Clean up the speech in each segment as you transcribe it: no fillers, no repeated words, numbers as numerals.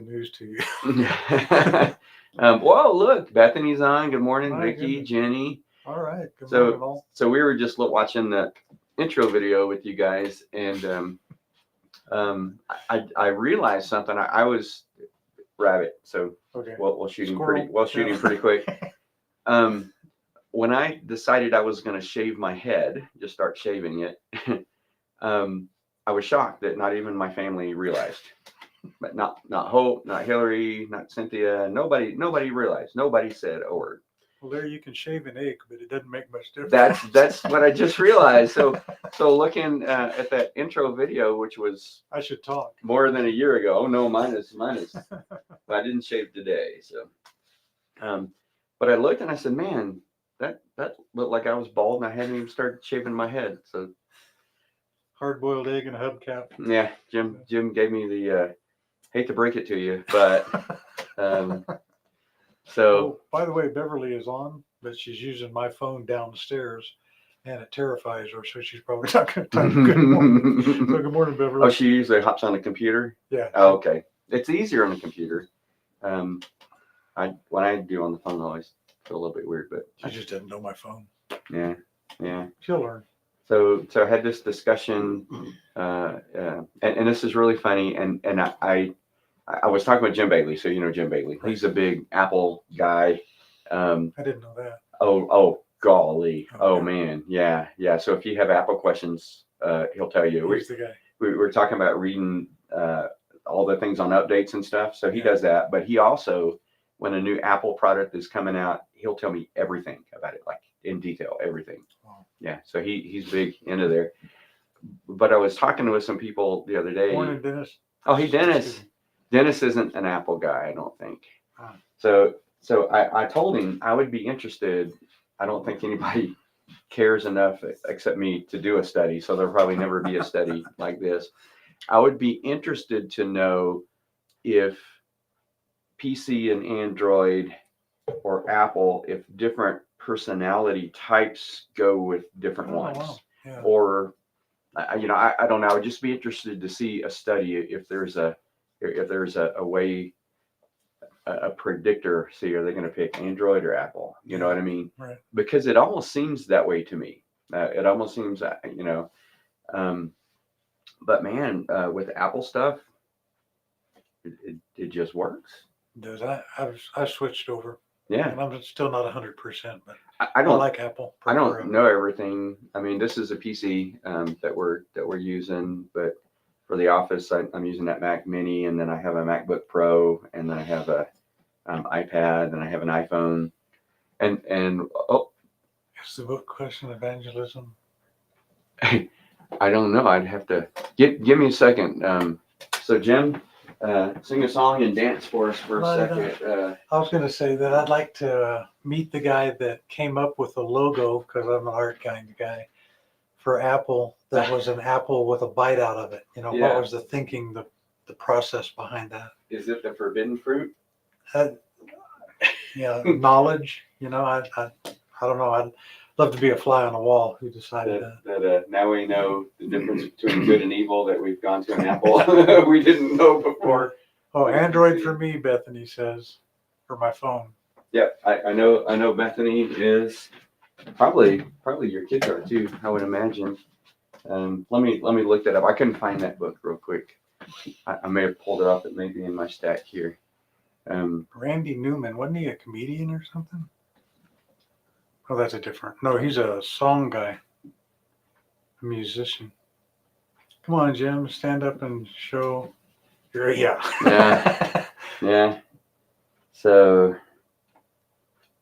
the news to you. Whoa, look, Bethany's on. Good morning, My Vicky, goodness. Jenny. All right. Good morning, all. So we were just watching the intro video with you guys, and I realized something. I was rabbit, so Okay. we'll shoot him Squirrel. pretty quick. When I decided I was going to shave my head, just start shaving it, I was shocked that not even my family realized. But not Hope, not Hillary, not Cynthia. Nobody realized. Nobody said a word. Well, there you can shave an egg, but it doesn't make much difference. That's what I just realized. So looking at that intro video, which was I should talk more than a year ago. Oh no, mine is. But I didn't shave today. So, but I looked and I said, man, that looked like I was bald and I hadn't even started shaving my head. So hard-boiled egg and a hubcap. Yeah, Jim gave me the hate to break it to you, but so. Oh, by the way, Beverly is on, but she's using my phone downstairs, and it terrifies her, so she's probably not going to type good morning. So good morning, Beverly. Oh, she usually hops on the computer? Yeah. Oh, okay. It's easier on the computer. When I do on the phone, I always feel a little bit weird, but she just doesn't know my phone. Yeah. She'll learn. So I had this discussion, and this is really funny, and I was talking with Jim Bailey, so you know Jim Bailey. Right. He's a big Apple guy. I didn't know that. Oh, golly. Okay. Oh, man. Yeah. So if you have Apple questions, he'll tell you. He's the guy. We were talking about reading all the things on updates and stuff. So he does that. But he also, when a new Apple product is coming out, he'll tell me everything about it, like in detail, everything. Wow. Yeah. So he's big into there. But I was talking with some people the other day. Morning, Dennis. Oh, hey, Dennis. Dennis isn't an Apple guy, I don't think. Huh. So I told him I would be interested. I don't think anybody cares enough except me to do a study. So there'll probably never be a study like this. I would be interested to know if PC and Android or Apple, if different personality types go with different ones. Wow. Yeah. Or, I don't know. I would just be interested to see a study if there's a way, a predictor. See, are they going to pick Android or Apple? You know what I mean? Right. Because it almost seems that way to me. It almost seems, but man, with Apple stuff, it just works. Does I switched over? Yeah, and I'm still not 100%, but I don't like Apple. I don't know everything. I mean, this is a PC that we're using, but for the office, I'm using that Mac Mini, and then I have a MacBook Pro, and then I have a iPad, and I have an iPhone, and is the book Question Evangelism? I don't know. I'd have to give me a second. So Jim, sing a song and dance for us for a second. I was going to say that I'd like to meet the guy that came up with the logo, because I'm an art kind of guy, for Apple. That was an apple with a bite out of it. What was the thinking, the process behind that? Is it the forbidden fruit? Knowledge. I don't know. I'd love to be a fly on the wall who decided that now we know the difference between good and evil, that we've gone to an Apple we didn't know before. Oh, Android for me, Bethany says, for my phone. Yep, I know Bethany is probably your kids are too, I would imagine. Let me look that up. I couldn't find that book real quick. I may have pulled it up. It may be in my stack here. Randy Newman, wasn't he a comedian or something? Oh, that's a different. No, he's a song guy, a musician. Come on, Jim, stand up and show your Yeah. So,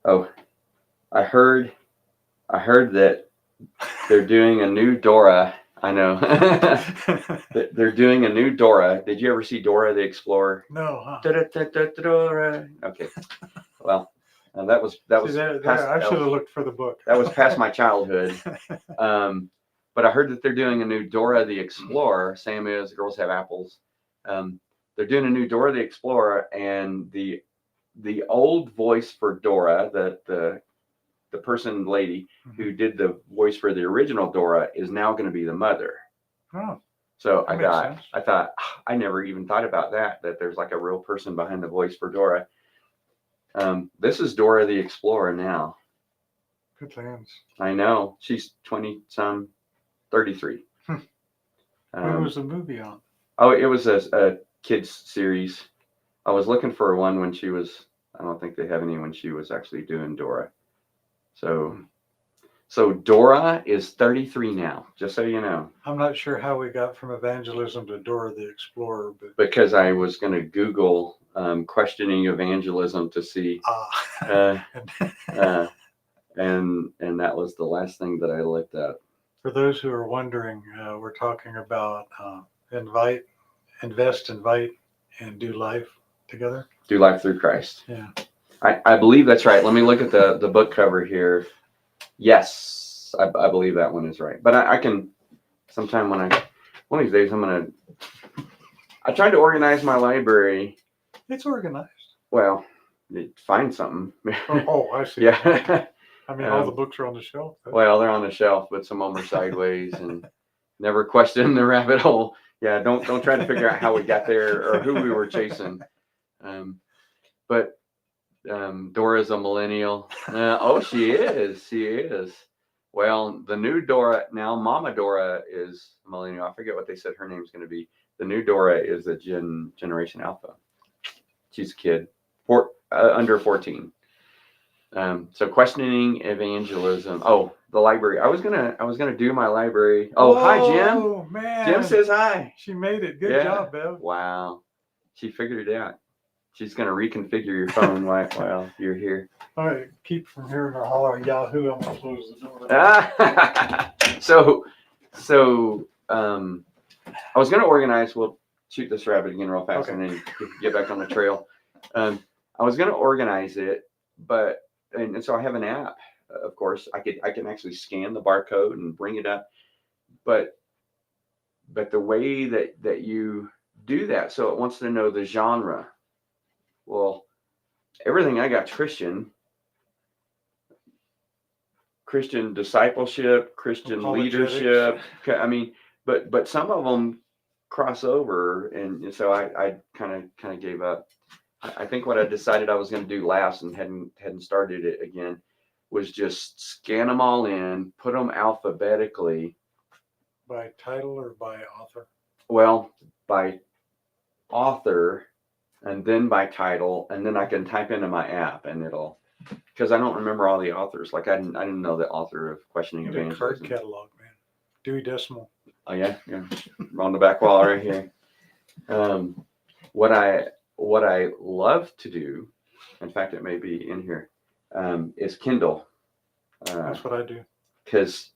I heard that they're doing a new Dora. I know. They're doing a new Dora. Did you ever see Dora the Explorer? No, huh? Dora. Okay. Well, that was past, I should have looked for the book. That was past my childhood. But I heard that they're doing a new Dora the Explorer. Sam is, the girls have apples. They're doing a new Dora the Explorer, and the old voice for Dora, the lady who did the voice for the original Dora, is now going to be the mother. Oh. So That makes sense. I thought, I never even thought about that there's like a real person behind the voice for Dora. This is Dora the Explorer now. Good lands. I know. She's 20-some, 33. When was the movie on? Oh, it was a kids series. I was looking for one when she was, I don't think they have any when she was actually doing Dora. So Dora is 33 now, just so you know. I'm not sure how we got from evangelism to Dora the Explorer, but Because I was going to Google questioning evangelism to see, and that was the last thing that I looked at. For those who are wondering, we're talking about invest, invite, and do life together. Do life through Christ. Yeah. I believe that's right. Let me look at the book cover here. Yes, I believe that one is right. But I can, sometime one of these days, I tried to organize my library. It's organized. Well, find something. Oh, I see. Yeah. I mean, all the books are on the shelf. Well, they're on the shelf, but some of them are sideways and never question the rabbit hole. Yeah, don't try to figure out how we got there or who we were chasing. But Dora's a millennial. Oh, she is. She is. Well, the new Dora now, Mama Dora is a millennial. I forget what they said her name's going to be. The new Dora is a Generation Alpha. She's a kid, under 14. So questioning evangelism. Oh, the library. I was gonna do my library. Oh, hi Jim. Oh man. Jim says hi. She made it. Good job, Bev. Wow. She figured it out. She's gonna reconfigure your phone while you're here. All right, keep from hearing her holler at Yahoo. I'm gonna close the door. So I was gonna organize. We'll shoot this rabbit again real fast, Okay. and then get back on the trail. I was gonna organize it, but and so I have an app. Of course, I can actually scan the barcode and bring it up, but the way that you do that, so it wants to know the genre. Well, everything I got Christian discipleship, Christian leadership. I mean, but some of them cross over, and so I kind of gave up. I think what I decided I was going to do last and hadn't started it again was just scan them all in, put them alphabetically. By title or by author? Well, by author and then by title, and then I can type into my app and it'll, because I don't remember all the authors. Like I didn't know the author of Questioning You did Evangelism. card catalog, man. Dewey Decimal. Oh yeah. On the back wall right here. What I love to do, in fact, it may be in here, is Kindle. That's what I do. Because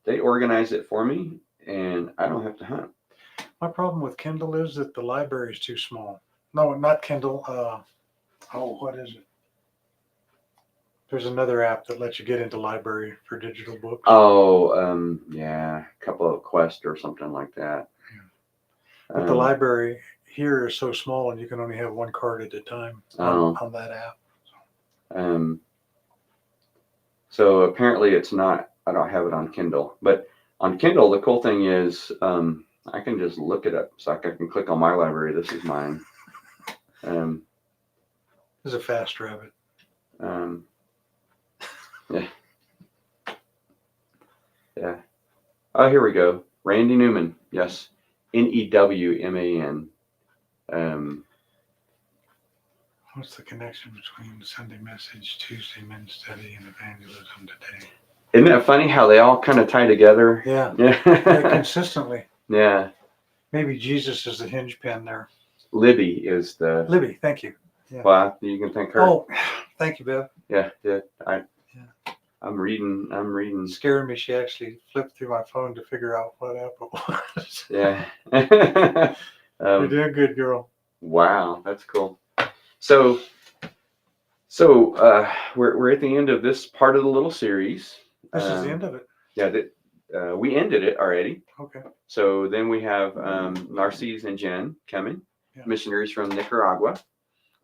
they organize it for me, and I don't have to hunt. My problem with Kindle is that the library is too small. No, not Kindle. What is it? There's another app that lets you get into library for digital books. Oh, yeah, a couple of Quest or something like that. Yeah. But the library here is so small, and you can only have one card at a time on that app. So apparently it's not. I don't have it on Kindle, but on Kindle, the cool thing is I can just look it up. So I can click on my library. This is mine. This is a fast rabbit. Yeah. Oh, here we go. Randy Newman. Yes. Newman. What's the connection between Sunday message, Tuesday men's study, and evangelism today? Isn't that funny how they all kind of tie together? Yeah. Yeah. Consistently. Yeah. Maybe Jesus is the hinge pin there. Libby is the. Libby, thank you. Yeah. Well, you can thank her. Oh, thank you, Bev. Yeah. I'm reading. It's scaring me. She actually flipped through my phone to figure out what app it was. Yeah. You're doing good, girl. Wow, that's cool. So we're at the end of this part of the little series. This is the end of it. Yeah, we ended it already. Okay. So then we have Narcisse and Jen coming, missionaries from Nicaragua.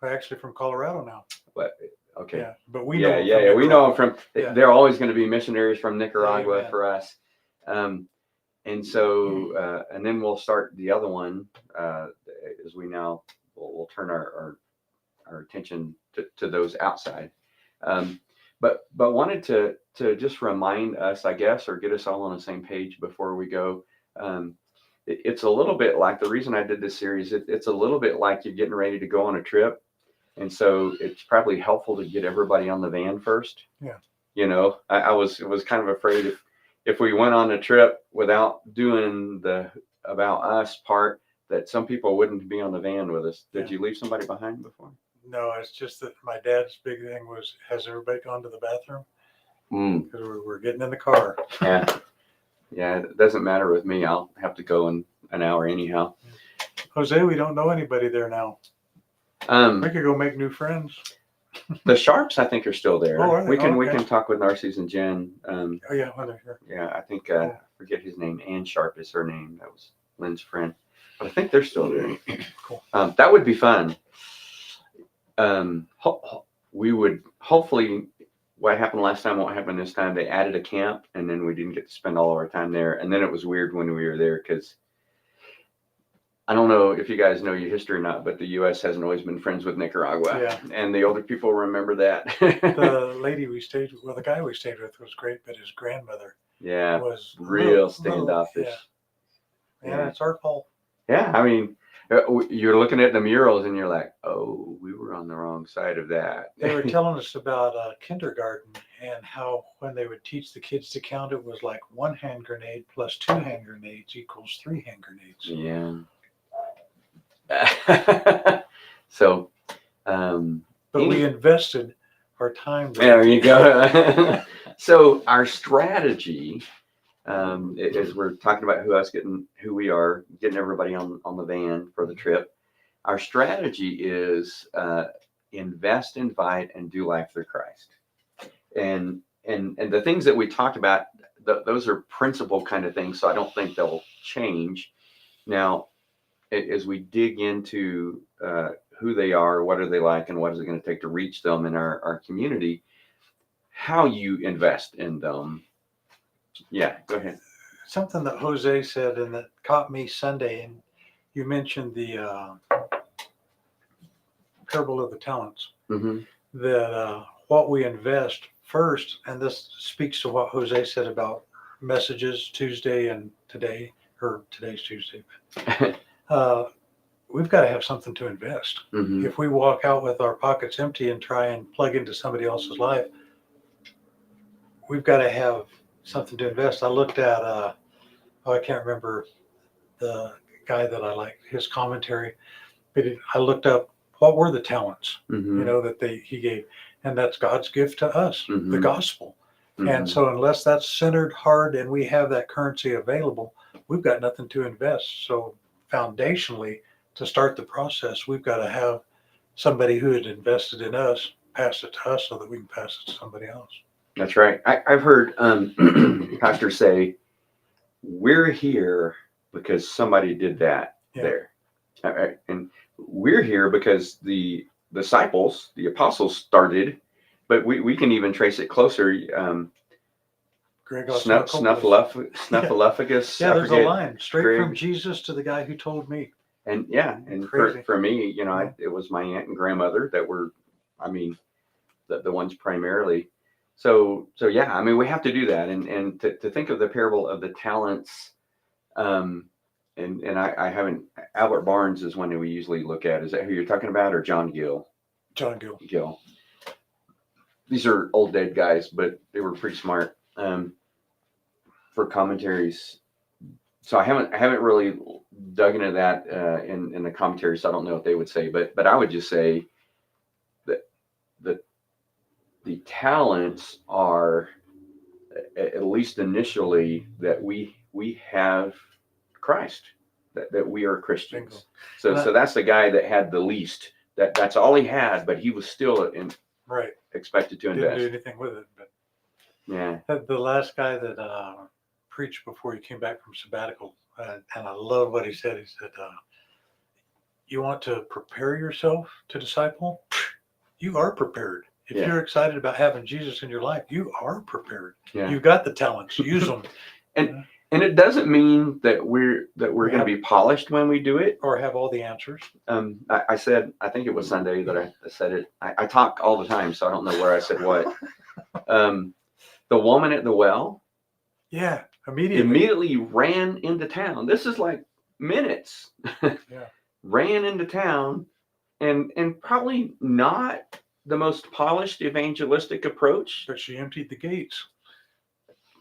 We're actually from Colorado now. But okay. Yeah, but we know. We know them from. Yeah. They're always going to be missionaries from Nicaragua for us. And so, and then we'll start the other one as we now we'll turn our attention to those outside. But wanted to just remind us, I guess, or get us all on the same page before we go. It's a little bit like the reason I did this series. It's a little bit like you're getting ready to go on a trip, and so it's probably helpful to get everybody on the van first. Yeah. You know, I was kind of afraid if we went on a trip without doing the about us part, that some people wouldn't be on the van with us. Did you leave somebody behind before? No, it's just that my dad's big thing was, has everybody gone to the bathroom? Because we're getting in the car. Yeah, it doesn't matter with me. I'll have to go in an hour anyhow. Jose, we don't know anybody there now. We could go make new friends. The Sharps, I think, are still there. Oh, are they? We can Oh, we okay. can talk with Narcisse and Jen. Oh yeah, when they're here. Yeah, I think I forget his name. Ann Sharp is her name. That was Lynn's friend, but I think they're still there. Cool. That would be fun. We would hopefully. What happened last time won't happen this time. They added a camp, and then we didn't get to spend all of our time there. And then it was weird when we were there because I don't know if you guys know your history or not, but the U.S. hasn't always been friends with Nicaragua. Yeah. And the older people remember that. The lady we stayed with, well, the guy we stayed with was great, but his grandmother was real standoffish. Yeah, it's our fault. Yeah, I mean, you're looking at the murals and you're like, oh, we were on the wrong side of that. They were telling us about kindergarten and how when they would teach the kids to count, it was like 1 hand grenade plus 2 hand grenades equals 3 hand grenades. Yeah. So, but we invested our time. There you go. So our strategy, as we're talking about who we are, getting everybody on the van for the trip. Our strategy is invest, invite, and do life through Christ. And the things that we talked about, those are principle kind of things. So I don't think they'll change. Now, as we dig into who they are, what are they like, and what is it going to take to reach them in our community, how you invest in them. Yeah, go ahead. Something that Jose said and that caught me Sunday, and you mentioned the parable of the talents, that what we invest first, and this speaks to what Jose said about messages Tuesday and today, or today's Tuesday. We've got to have something to invest. If we walk out with our pockets empty and try and plug into somebody else's life, we've got to have something to invest. I looked at, I can't remember the guy that I liked, his commentary, but I looked up what were the talents, that he gave, and that's God's gift to us, the gospel. And so unless that's centered hard and we have that currency available, we've got nothing to invest. So foundationally, to start the process, we've got to have somebody who had invested in us pass it to us so that we can pass it to somebody else. That's right. I've heard pastors say, we're here because somebody did that there. And we're here because the disciples, the apostles started, but we can even trace it closer. Snuffleupagus. Yeah, there's a line straight from Jesus to the guy who told me. And for me, it was my aunt and grandmother that were, the ones primarily. So yeah, we have to do that, and to think of the parable of the talents, and I haven't. Albert Barnes is one that we usually look at. Is that who you're talking about, or John Gill? John Gill. These are old dead guys, but they were pretty smart for commentaries. So I haven't really dug into that in the commentaries. So I don't know what they would say, but I would just say that the talents are, at least initially, that we have Christ, that we are Christians. So that's the guy that had the least. That's all he had, but he was still expected to invest. Didn't do anything with it, but yeah. The last guy that preached before he came back from sabbatical, and I love what he said. He said, "You want to prepare yourself to disciple? You are prepared. If you're excited about having Jesus in your life, you are prepared. You've got the talents. Use them." And it doesn't mean that we're going to be polished when we do it. Or have all the answers. I said, I think it was Sunday that I said it. I talk all the time, so I don't know where I said what. The woman at the well. Yeah, immediately ran into town. This is like minutes. Yeah. Ran into town, and probably not the most polished evangelistic approach. But she emptied the gates.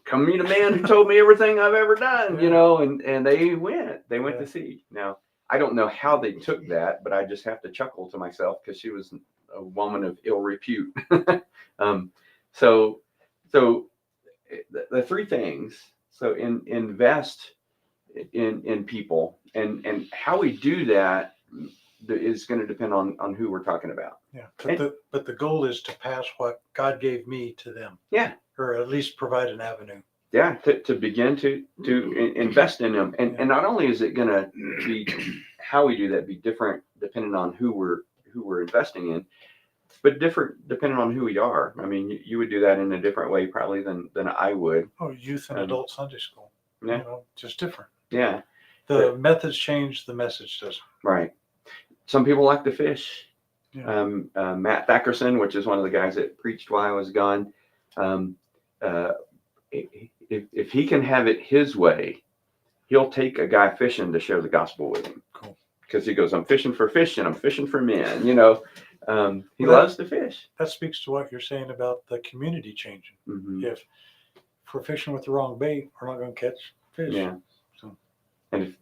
Come meet a man who told me everything I've ever done, Yeah. you know, and they went Yeah. to see. Now, I don't know how they took that, but I just have to chuckle to myself because she was a woman of ill repute. So the three things. So invest in people, and how we do that is going to depend on who we're talking about. Yeah, but the goal is to pass what God gave me to them. Yeah, or at least provide an avenue. Yeah, to begin to invest in them, and not only is it going to be how we do that be different depending on who we're investing in, but different depending on who we are. I mean, you would do that in a different way probably than I would. Oh, youth and adult Sunday school. Yeah, you know, just different. Yeah, the methods change, the message doesn't. Right. Some people like to fish. Yeah. Matt Thackerson, which is one of the guys that preached while I was gone. If he can have it his way, he'll take a guy fishing to share the gospel with him. Cool. Because he goes, I'm fishing for fish and I'm fishing for men. You know, he loves to fish. That speaks to what you're saying about the community changing. Mm-hmm. If we're fishing with the wrong bait, we're not going to catch fish. Yeah. So. And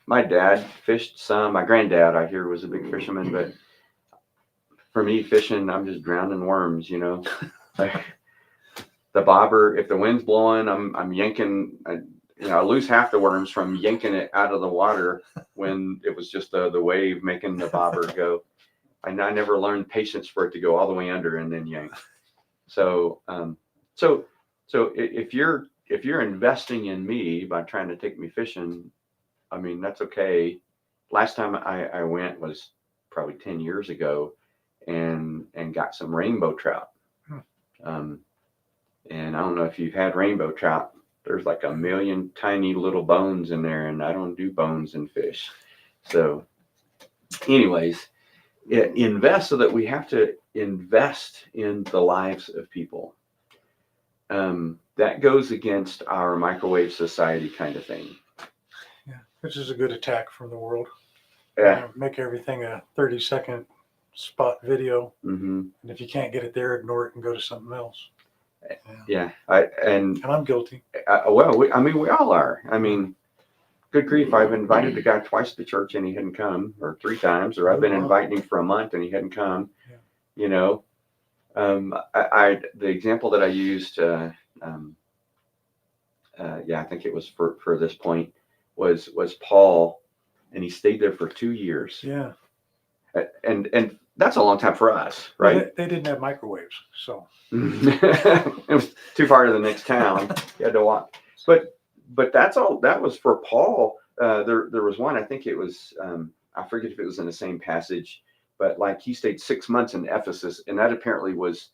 my dad fished some. My granddad, I hear, was a big fisherman, but for me, fishing, I'm just drowning worms. You know, like the bobber. If the wind's blowing, I'm yanking. I lose half the worms from yanking it out of the water when it was just the wave making the bobber go. I never learned patience for it to go all the way under and then yank. So if you're investing in me by trying to take me fishing, I mean, that's okay. Last time I went was probably 10 years ago and got some rainbow trout. And I don't know if you've had rainbow trout. There's like a million tiny little bones in there, and I don't do bones in fish. So anyways, invest so that we have to invest in the lives of people. That goes against our microwave society kind of thing. Yeah, which is a good attack from the world. Yeah. Make everything a 30-second spot video. Mm-hmm. And if you can't get it there, ignore it and go to something else. Yeah. And I'm guilty. We all are. I mean, good grief, I've invited the guy twice to church and he hadn't come, or 3 times, or I've been inviting him for a month and he hadn't come. Yeah. You know, the example that I used, I think it was for this point, was Paul, and he stayed there for 2 years. Yeah. And that's a long time for us, right? Well, they didn't have microwaves, so it was too far to the next town. You had to walk. But that's all. That was for Paul. There was one. I think it was. I forget if it was in the same passage, but like he stayed 6 months in Ephesus, and that apparently was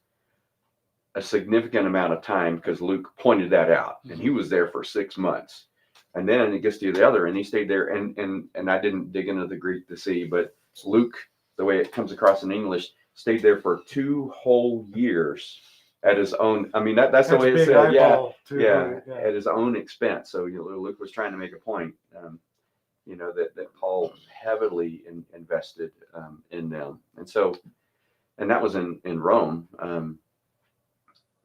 a significant amount of time because Luke pointed that out, and he was there for 6 months. And then it gets to the other, and he stayed there. And I didn't dig into the Greek to see, but Luke, the way it comes across in English, stayed there for 2 whole years at his own. I mean, that's the way it said. Yeah, at his own expense. So Luke was trying to make a point. That Paul heavily invested in them, and that was in Rome.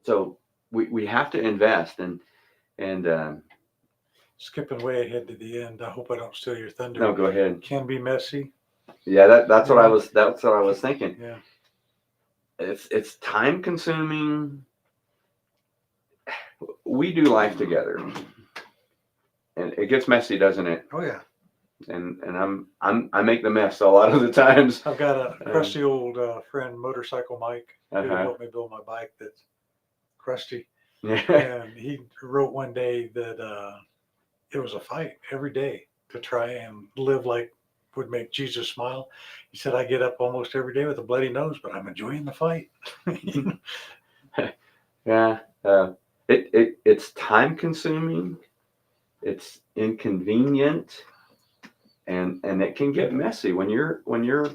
So we have to invest and. Skipping way ahead to the end. I hope I don't steal your thunder. No, go ahead. Can be messy. Yeah, that's what I was thinking. Yeah. It's time consuming. We do life together, and it gets messy, doesn't it? Oh yeah. And I make the mess a lot of the times. I've got a crusty old friend, Motorcycle Mike, who Uh-huh. helped me build my bike. That's crusty, Yeah. and he wrote one day that it was a fight every day to try and live like would make Jesus smile. He said, I get up almost every day with a bloody nose, but I'm enjoying the fight. Yeah. It's time consuming, it's inconvenient, and it can get messy when you're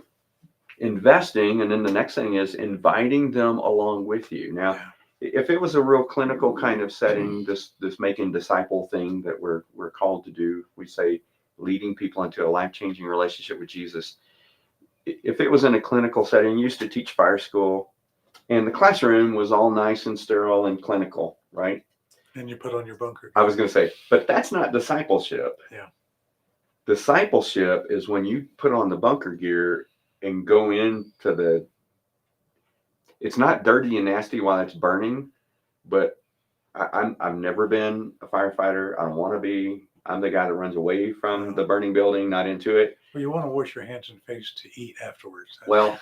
investing, and then the next thing is inviting them along with you. Now, Yeah. if it was a real clinical kind of setting, this making disciple thing that we're called to do, we say leading people into a life-changing relationship with Jesus. If it was in a clinical setting, I used to teach fire school, and the classroom was all nice and sterile and clinical, right? And you put on your bunker. I was going to say, but that's not discipleship. Yeah. Discipleship is when you put on the bunker gear and go into it's not dirty and nasty while it's burning, but I've never been a firefighter. I don't want to be. I'm the guy that runs away from the burning building, not into it. Well, you want to wash your hands and face to eat afterwards. Well,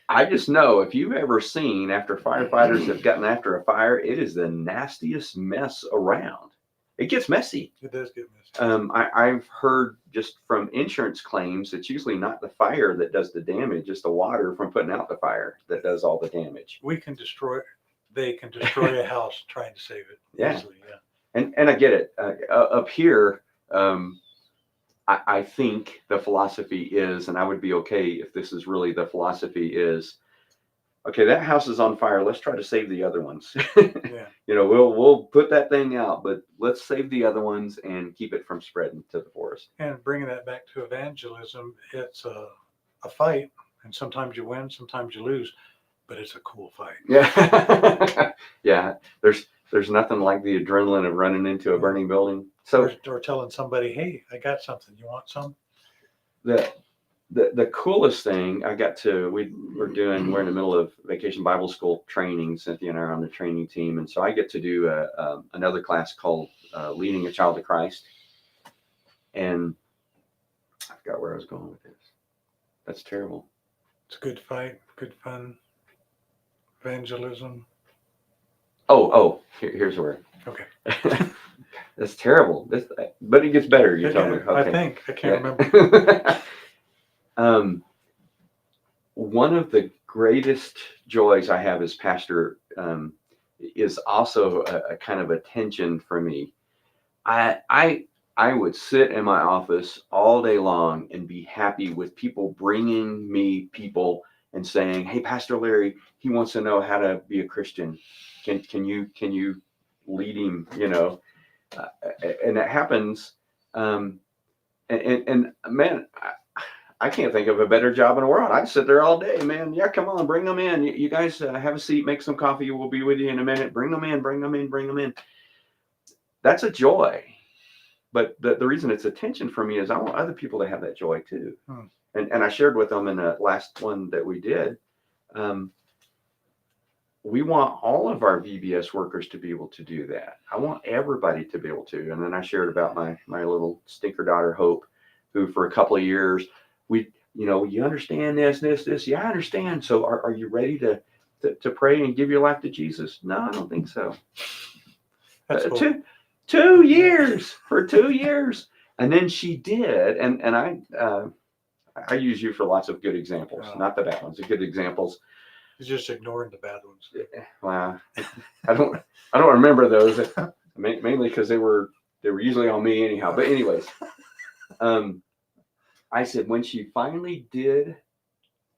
I just know if you've ever seen after firefighters have gotten after a fire, it is the nastiest mess around. It gets messy. It does get messy. I've heard just from insurance claims, it's usually not the fire that does the damage, it's the water from putting out the fire that does all the damage. They can destroy a house trying to save it. Yeah. Easily, yeah. And I get it. Up here, I think the philosophy is, and I would be okay if this is really the philosophy is, okay, that house is on fire. Let's try to save the other ones. Yeah. We'll put that thing out, but let's save the other ones and keep it from spreading to the forest. And bringing that back to evangelism, it's a fight, and sometimes you win, sometimes you lose, but it's a cool fight. Yeah. Yeah. There's nothing like the adrenaline of running into a burning building. So or telling somebody, hey, I got something. You want some? The coolest thing we're in the middle of Vacation Bible School training. Cynthia and I are on the training team. And so I get to do another class called Leading a Child to Christ. And I forgot where I was going with this. That's terrible. It's a good fight, good fun, evangelism. Here's where. Okay. That's terrible. But it gets better. You're telling me. Okay. I can't remember. One of the greatest joys I have as pastor is also a kind of a tension for me. I would sit in my office all day long and be happy with people bringing me people and saying, "Hey, Pastor Larry, he wants to know how to be a Christian. Can you lead him?" And that happens. And man, I can't think of a better job in the world. I'd sit there all day, man. Yeah, come on, bring them in. You guys have a seat, make some coffee. We'll be with you in a minute. Bring them in. That's a joy. But the reason it's a tension for me is I want other people to have that joy too. And I shared with them in the last one that we did. We want all of our VBS workers to be able to do that. I want everybody to be able to. And then I shared about my little stinker daughter, Hope, who for a couple of years, you understand this. Yeah, I understand. So are you ready to pray and give your life to Jesus? No, I don't think so. That's cool. 2 years, for 2 years. And then she did. And I use you for lots of good examples, not the bad ones, the good examples. He's just ignoring the bad ones. Well, I don't remember those, mainly because they were usually on me anyhow. But anyways, I said when she finally did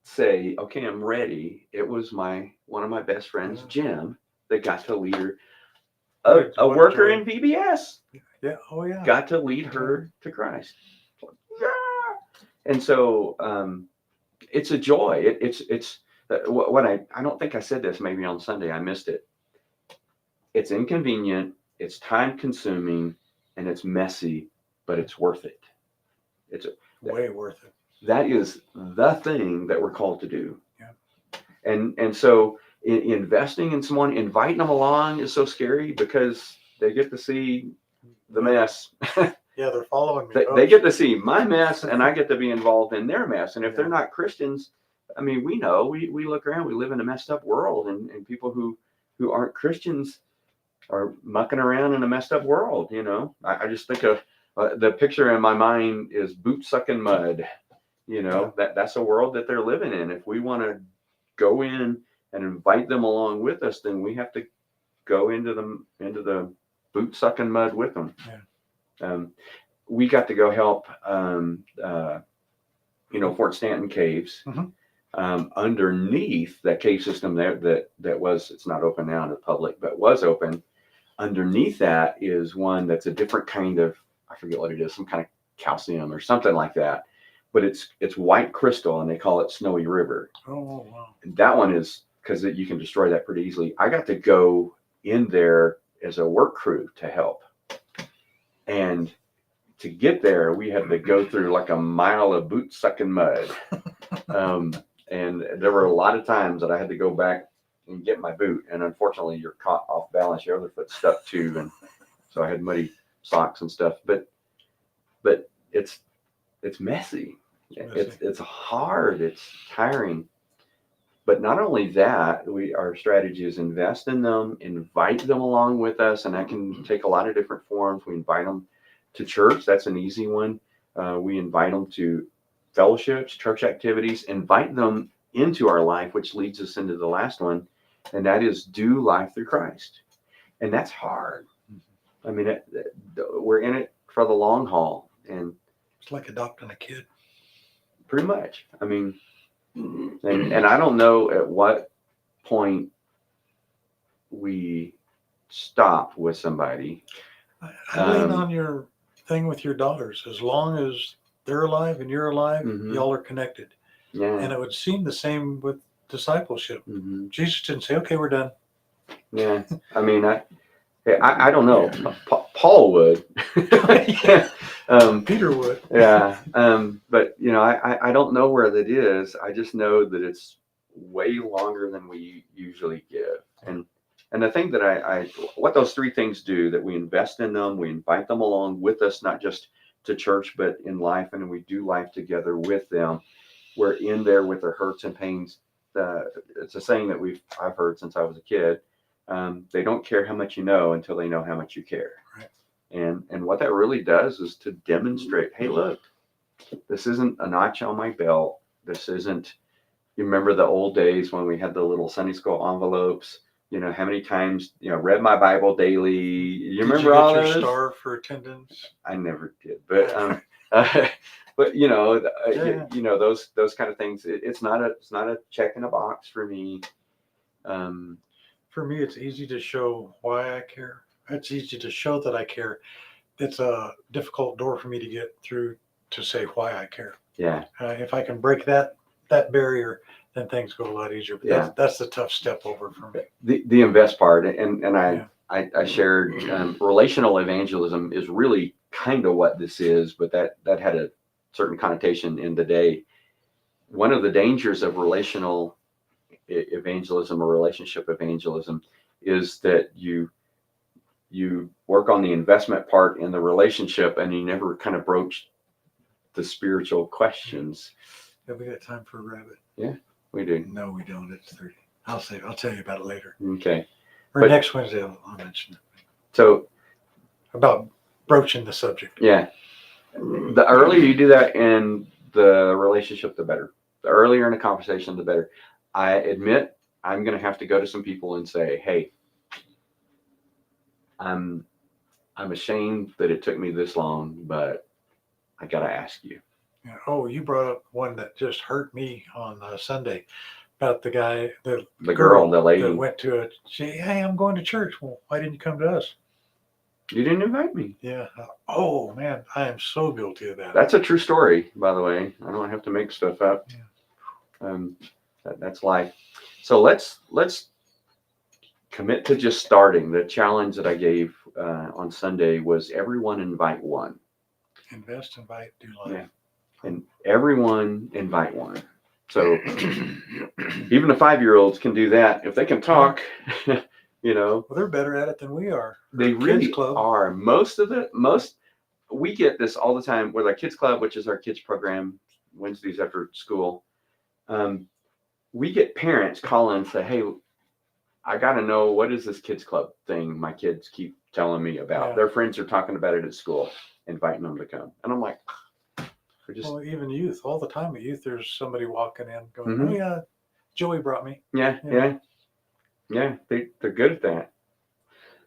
say, "Okay, I'm ready," it was one of my best friends, Jim, that got to lead her, a worker in VBS. Yeah. Oh yeah. Got to lead her to Christ. Yeah. And so it's a joy. It's what I don't think I said this maybe on Sunday. I missed it. It's inconvenient. It's time consuming, and it's messy, but it's worth it. It's way worth it. That is the thing that we're called to do. Yeah. And so investing in someone, inviting them along is so scary because they get to see the mess. Yeah, they're following me. They get to see my mess, and I get to be involved in their mess. And if they're not Christians, I mean, we know, we look around, we live in a messed up world, and people who aren't Christians are mucking around in a messed up world. I just think of the picture in my mind is boot sucking mud. That's a world that they're living in. If we want to go in and invite them along with us, then we have to go into the boot sucking mud with them. Yeah. We got to go help, Fort Stanton caves. Mhm. Underneath that cave system there that was, it's not open now to the public, but was open. Underneath that is one that's a different kind of, I forget what it is, some kind of calcium or something like that. But it's white crystal, and they call it Snowy River. Oh, wow. And that one is, because you can destroy that pretty easily. I got to go in there as a work crew to help. And to get there, we had to go through like a mile of boot sucking mud. And there were a lot of times that I had to go back and get my boot. And unfortunately, you're caught off balance. Your other foot stuck too. And so I had muddy socks and stuff. But it's messy. It's hard. It's tiring. But not only that, our strategy is invest in them, invite them along with us, and that can take a lot of different forms. We invite them to church. That's an easy one. We invite them to fellowships, church activities, invite them into our life, which leads us into the last one, and that is do life through Christ. And that's hard. I mean, we're in it for the long haul, and it's like adopting a kid. Pretty much. I mean, and I don't know at what point we stop with somebody. I lean on your thing with your daughters. As long as they're alive and you're alive, y'all are connected. Yeah. And it would seem the same with discipleship. Jesus didn't say, "Okay, we're done." Yeah. I mean, I don't know. Paul would. Peter would. Yeah. But I don't know where that is. I just know that it's way longer than we usually give. And the thing that what those three things do, that we invest in them, we invite them along with us, not just to church, but in life, and we do life together with them. We're in there with their hurts and pains. It's a saying that I've heard since I was a kid. They don't care how much you know until they know how much you care. Right. And what that really does is to demonstrate, hey, look, this isn't a notch on my belt. This isn't, you remember the old days when we had the little Sunday school envelopes, how many times, read my Bible daily. You remember all those? Did you get your star for attendance? I never did, but, but those kind of things, it's not a check in a box for me. For me, it's easy to show why I care. It's easy to show that I care. It's a difficult door for me to get through to say why I care. Yeah. If I can break that barrier, then things go a lot easier. But that's the tough step over for me. The invest part, and I shared relational evangelism is really kind of what this is, but that had a certain connotation in the day. One of the dangers of relational evangelism or relationship evangelism is that you work on the investment part in the relationship, and you never kind of broach the spiritual questions. Have we got time for a rabbit? Yeah, we do. No, we don't. It's 30. I'll tell you about it later. Okay. Or next Wednesday, I'll mention it. So about broaching the subject. Yeah. The earlier you do that in the relationship, the better. The earlier in the conversation, the better. I admit I'm going to have to go to some people and say, hey, I'm ashamed that it took me this long, but I got to ask you. Yeah. Oh, you brought up one that just hurt me on Sunday about the guy, the girl, the lady that went to hey, I'm going to church. Well, why didn't you come to us? You didn't invite me. Yeah. Oh man, I am so guilty of that. That's a true story, by the way. I don't have to make stuff up. Yeah. That's life. So let's commit to just starting. The challenge that I gave on Sunday was everyone invite one. Invest, invite, do life. Yeah. And everyone invite one. So even the 5-year-olds can do that if they can talk. Well, they're better at it than we are. They really are. We get this all the time with our kids club, which is our kids program Wednesdays after school. We get parents call and say, hey, I got to know, what is this kids club thing my kids keep telling me about? Their friends are talking about it at school, inviting them to come. And I'm like, well, even youth, all the time at youth, there's somebody walking in going, oh yeah, Joey brought me. Yeah. They're good at that.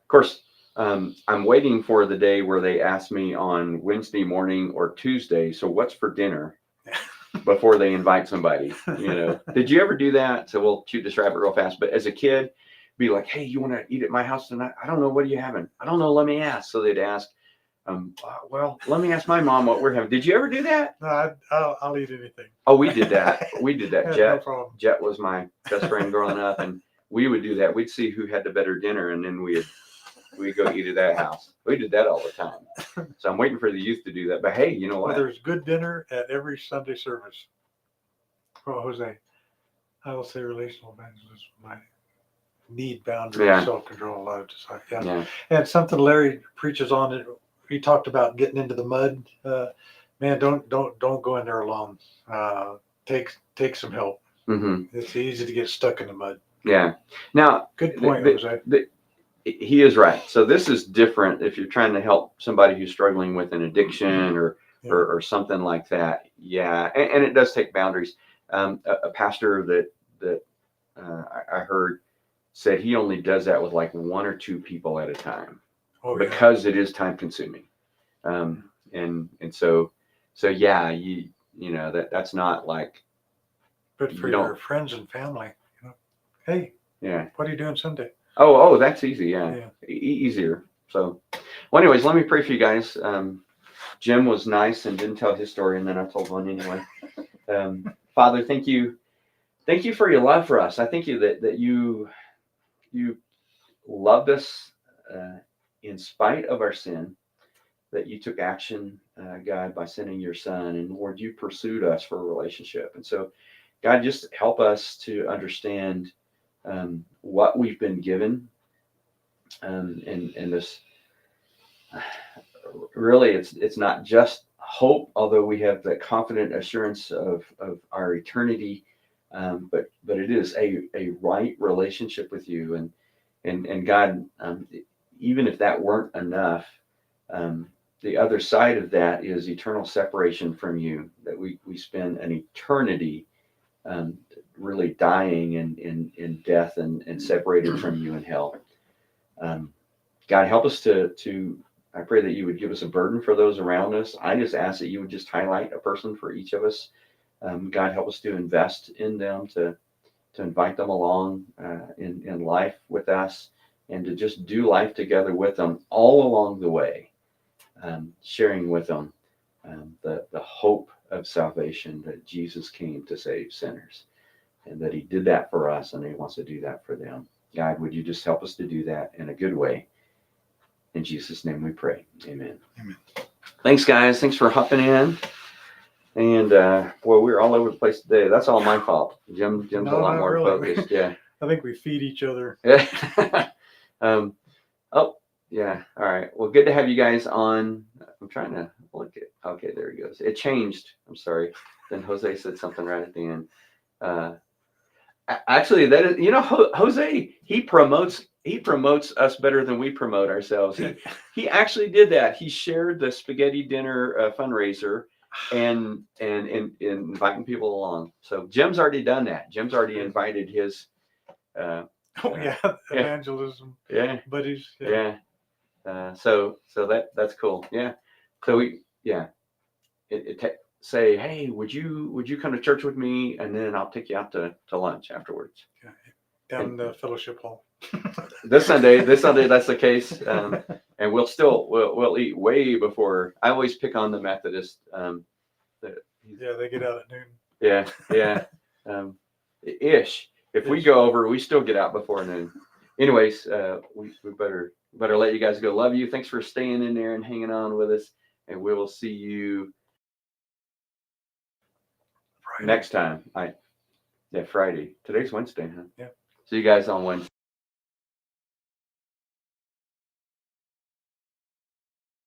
course, I'm waiting for the day where they ask me on Wednesday morning or Tuesday, so what's for dinner, before they invite somebody, Did you ever do that? So we'll shoot this rabbit real fast. But as a kid, be like, hey, you want to eat at my house tonight? I don't know. What are you having? I don't know. Let me ask. So they'd ask, well, let me ask my mom what we're having. Did you ever do that? No, I'll eat anything. Oh, we did that. We did that. No Jet, problem. Jet was my best friend growing up, and we would do that. We'd see who had the better dinner, and then we'd go eat at that house. We did that all the time. So I'm waiting for the youth to do that. But hey, you know what? Well, there's good dinner at every Sunday service. Well, Jose, I will say relational evangelism. My need boundary, Yeah. self-control, love, desire. Yeah. Yeah. And something Larry preaches on it. He talked about getting into the mud. Man, don't go in there alone. Take some help. Mm-hmm. It's easy to get stuck in the mud. Yeah. Now, Good point, Jose. He is right. So this is different if you're trying to help somebody who's struggling with an addiction or something like that. Yeah, and it does take boundaries. A pastor that I heard said he only does that with like one or two people at a time, because it is time consuming. And so yeah, that's not like. But for your friends and family, hey, yeah, what are you doing Sunday? Oh, that's easy. Yeah. Easier. So, well, anyways, let me pray for you guys. Jim was nice and didn't tell his story, and then I told one anyway. Father, thank you for your love for us. I thank you that you loved us in spite of our sin, that you took action, God, by sending your Son, and Lord, you pursued us for a relationship. And so, God, just help us to understand what we've been given, and this. Really, it's not just hope, although we have the confident assurance of our eternity, but it is a right relationship with you, and God, even if that weren't enough, the other side of that is eternal separation from you, that we spend an eternity really dying in death and separated from you in hell. God, help us to I pray that you would give us a burden for those around us. I just ask that you would just highlight a person for each of us. God, help us to invest in them, to invite them along in life with us, and to just do life together with them all along the way, sharing with them the hope of salvation, that Jesus came to save sinners, and that he did that for us, and he wants to do that for them. God, would you just help us to do that in a good way? In Jesus' name we pray. Amen. Amen. Thanks, guys. Thanks for hopping in. And boy, we're all over the place today. That's all my fault. Jim's a lot more focused. Yeah. I think we feed each other. Oh, yeah. All right. Well, good to have you guys on. I'm trying to look at. Okay, there he goes. It changed. I'm sorry. Then Jose said something right at the end. Actually, that is, Jose, he promotes us better than we promote ourselves. He actually did that. He shared the spaghetti dinner fundraiser and inviting people along. So Jim's already done that. Jim's already invited his evangelism buddies. So that's cool. Yeah. So say, hey, would you come to church with me, and then I'll take you out to lunch afterwards. Yeah, down in the fellowship hall. This Sunday, that's the case, and we'll eat way before. I always pick on the Methodist. They get out at noon. Yeah. Ish. If we go over, we still get out before noon. Anyways, we better let you guys go. Love you. Thanks for staying in there and hanging on with us, and we will see you next time. Friday. Today's Wednesday, huh? Yeah. See you guys on Wednesday.